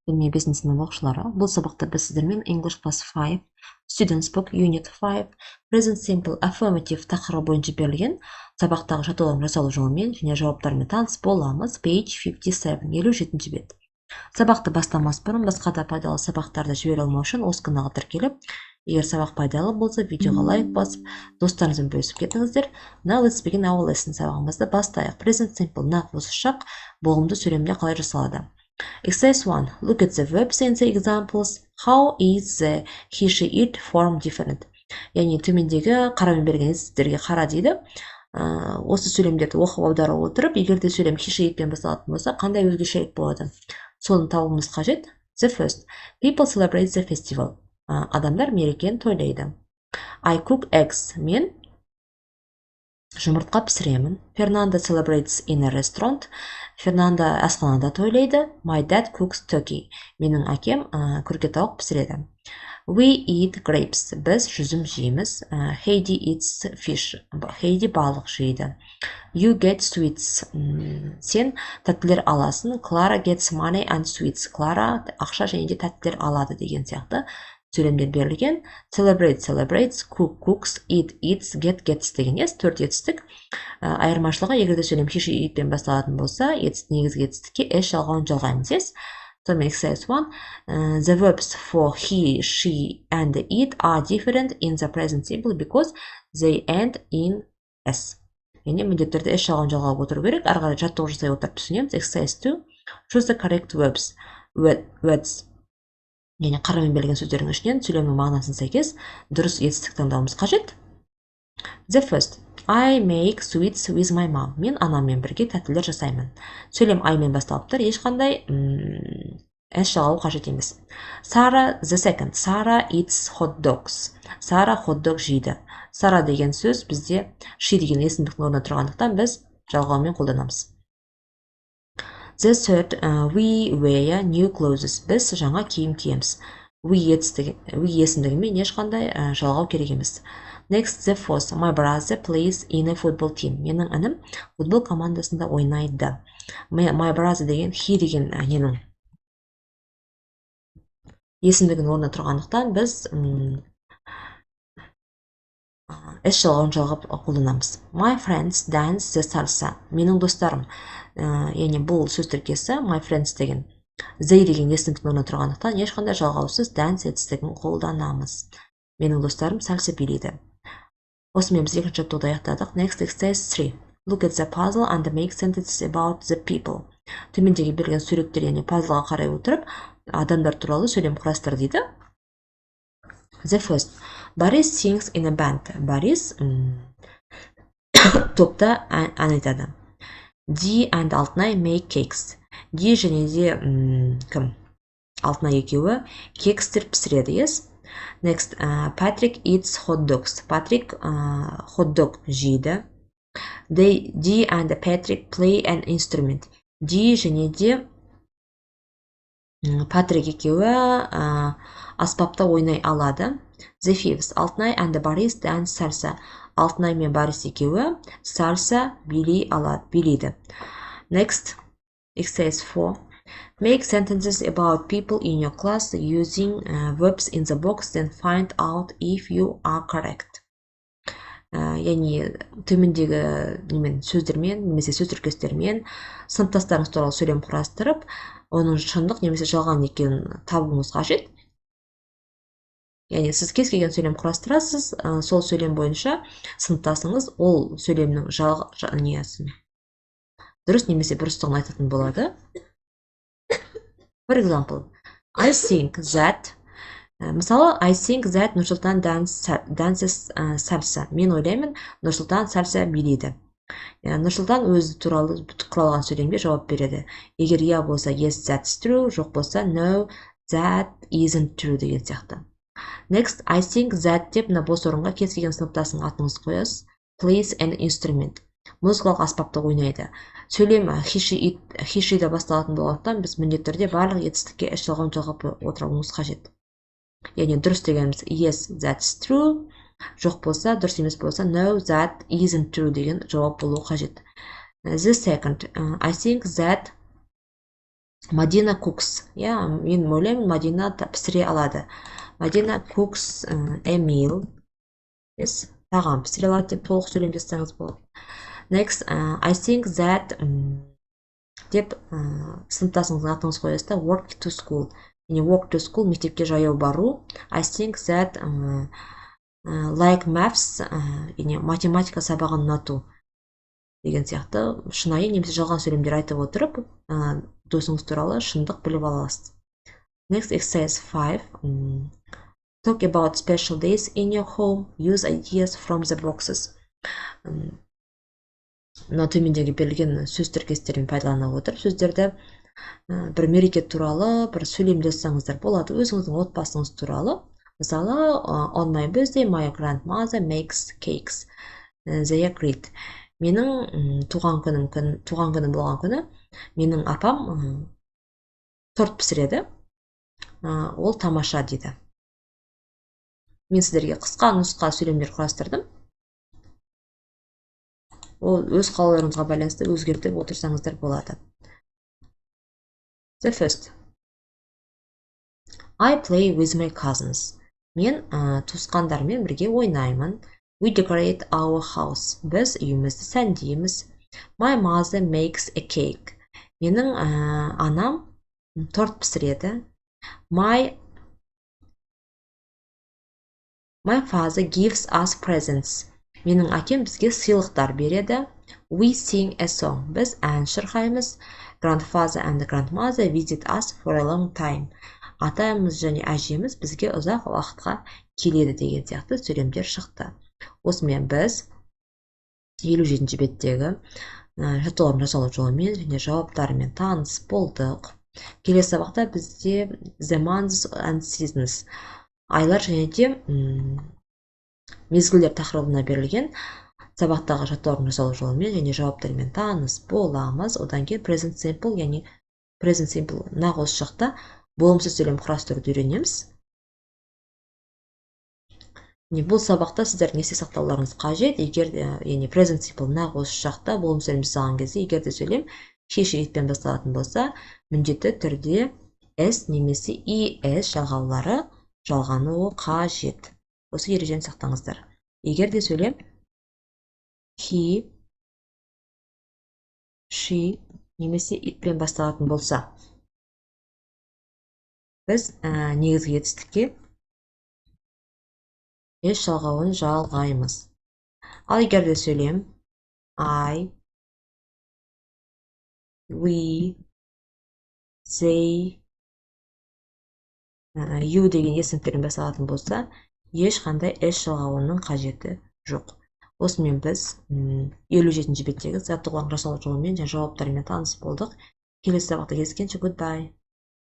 Білмей 5 сынып оқушылары. Бұл сабақта біз сіздермен English Class 5, Students Book Unit 5, Present Simple Affirmative тақырыбы бойынша берілген сабақтағы жаттығулардың жасалу жолымен және жауаптарымен таныс боламыз. Page 57, 57 бет. Сабақты бастамас бұрын басқа да пайдалы сабақтарды жібере алмау үшін осы каналға тіркеліп, егер сабақ пайдалы болса, видеоға лайк басып, достарыңызбен бөлісіп кетіңіздер. Now let's begin our lesson. Сабағымызды бастайық. Present Simple нақ осы шақ болғымды сөйлемде қалай жасалады? Exercise 1. Look at the verbs in the examples. How is the he, she, it form different? Яғни төмендегі қарамен берген сіздерге қара дейді. Осы сөйлемдерді оқып аударып отырып, егер де сөйлем he, she, itпен басталатын болса, қандай өзгешелік болады? Соны табуымыз қажет. The first. People celebrate the festival. Адамдар мерекені тойлайды. I cook eggs. Мен жұмыртқа пісіремін. Fernanda celebrates in a restaurant. Фернанда асханада тойлайды. My dad cooks turkey. Менің әкем күркетауық пісіреді. We eat grapes. Біз жүзім жейміз. Heidi eats fish. Heidi балық жейді. You get sweets. Сен тәттілер аласың. Clara gets money and sweets. Clara ақша және де тәттілер алады деген сияқты сөйлемдер берілген. Celebrate, celebrates, cook, cooks, eat, eats, get, gets деген төрт етістік. Айырмашылығы, егер де сөйлем he, she, itпен басталатын болса, негізгі етістікке s жалғауын жалғаймыз, yes? Сонымен exercise 1. The verbs for he, she, and it are different in the present simple because they end in s. Яғни міндеттерді s жалғауын жалғап отыру керек. Ары қарай жаттығу жасай отырып түсінеміз. Exercise 2. Choose the correct verbs. Words. Яғни қарамен берілген сөздердің ішінен сөйлемнің мағынасына сәйкес дұрыс етістік таңдауымыз қажет. The first. I make sweets with my mom. Мен анаммен бірге тәттілер жасаймын. Сөйлем I-мен басталып тұр, ешқандай s жалғау қажет емес. Sarah, the second. Sarah eats hot dogs. Сара hot-dog жейді. Сара деген сөз бізде she деген есімдіктің орнына тұрғандықтан біз жалғаумен қолданамыз. The third. We wear new clothes. Біз жаңа киім киеміз. We есімдігімен ешқандай жалғау керек емес. Next, the fourth. My brother plays in a football team. Менің інім футбол командасында ойнайды. My brother деген he деген ненің есімдігінің орнына тұрғандықтан біз s жалғауын жалғап қолданамыз. My friends dance the salsa. Менің достарым. Яғни бұл сөз тіркесі my friends деген they деген есімдіктің орнына тұрғандықтан ешқандай жалғаусыз dance етістігін қолданамыз. Менің достарым сальса билейді. Осымен біз екінші жаттығуды аяқтадық. Next, exercise 3. Look at the puzzle and make sentences about the people. Төмендегі берілген суреттер, яғни пазлға қарай отырып, адамдар туралы сөйлем құрастыр дейді. The first. Борис sings in a band. Борис топта ән айтады. Ди and Алтынай make cakes. Ди және де кім? Алтынай екеуі кекстер пісіреді, yes? Next, Patrick eats hot dogs. Patrick hot-dog жейді. Ди and Patrick play an instrument. Ди және де Patrick екеуі аспапта ойнай алады. The fifth. Алтынай and Борис dance salsa. Алтынай мен Борис екеуі salsa билейді. Next, exercise 4. Make sentences about people in your class using verbs in the box, then find out if you are correct. Яғни төмендегі сөздермен, немесе сөз тіркестермен сыныптастарыңыз туралы сөйлем құрастырып, оның шындық немесе жалған екенін табуыңыз қажет. Яғни сіз кез келген сөйлем құрастырасыз, сол сөйлем бойынша сыныптасыңыз ол сөйлемнің дұрыс немесе бұрыстығын айтатын болады. For example, I think that, мысалы, I think that Нұрсұлтан dances salsa. Мен ойлаймын, Нұрсұлтан salsa билейді. Нұрсұлтан өзі туралы құралған сөйлемге жауап береді. Егер иә болса yes, that's true, жоқ болса no, that isn't true деген сияқты. Next, I think that деп бос орынға кез келген сыныптасың атыңызды қоясыз. Plays an instrument. Музыкалық аспапта ойнайды. Сөйлем he, she да басталатын болғандықтан біз міндетті барлық етістікке s жалғауын жалғап отыруымыз қажет. Яғни дұрыс дегеніміз yes, that's true, жоқ болса, дұрыс емес болса no, that isn't true деген жауап болуы қажет. The second, I think that Мадина cooks. Я, мен ойлаймын, Мадина пісіре алады. Мадина cooks a meal. Yes, тағам пісіре алады деп толық сөйлем жасаңыз болады. Next, I think that деп сыныптасыңыздың атыңыз қоясыз да, work to school. Яғни work to school мектепке жаяу бару. I think that like maths, яғни математика сабағын ұнату деген сияқты шынайы немесе жалған сөйлемдер айтып отырып, досыңыз туралы шындық біліп аласыз. Next, exercise 5. Talk about special days in your home. Use ideas from the boxes. Мына төмендегі берілген сөз тіркестерін пайдалана отырып, сөздерді бір мереке туралы бір сөйлем жазсаңыздар болады. Өзіңіздің отбасыңыз туралы. Мысалы, on my birthday, my grandmother makes cakes. They are great. Менің туған күнім болған күні, менің апам торт пісіреді. Ол тамаша дейді. Мен сіздерге қысқа нұсқа сөйлемдер құрастырдым. Ол өз қалауларыңызға байланысты өзгертіп отырсаңыздар болады. The first. I play with my cousins. Мен туысқандармен бірге ойнаймын. We decorate our house. Біз үйімізді сәндейміз. My mother makes a cake. Менің анам торт пісіреді. My father gives us presents. Менің әкем бізге сыйлықтар береді. We sing a song. Біз ән шырқаймыз. Grandfather and grandmother visit us for a long time. Атамыз және әжеміз бізге ұзақ уақытқа келеді деген сияқты сөйлемдер шықты. Осымен біз 57-ші беттегі жаттығулардың жасалу жолымен және жауаптарымен таныс болдық. Келесі сабақта бізде the months and seasons, айлар және де мезгілдер тақырыбына берілген сабақтағы жаттығулардың жасалу жолымен және жауаптарымен таныс боламыз. Одан кейін present simple, яғни present simple нақ осы шақта болымсыз сөйлем құрастыруды үйренеміз. Бұл сабақта сіздердің есте сақтауларыңыз қажет. Егер яғни present simple нақ осы шақта болымсыз сөйлем жасаған кезде, егер де сөйлем шеші етпен басталатын болса, міндетті түрде s немесе es жалғаулары жалғануы қажет. Осы ережені сақтаңыздар. Егер де сөйлем he, she немесе itпен басталатын болса, біз негізгі етістікке s жалғауын жалғаймыз. Ал егер де сөйлем I, we, they, you деген есімдермен басталатын болса, ешқандай s жалғауының қажеті жоқ. Осымен біз 57-ші беттегі жаттығулардың жасалу жолымен және жауаптарымен таныс болдық. Келесі сабақта кездескенше, goodbye.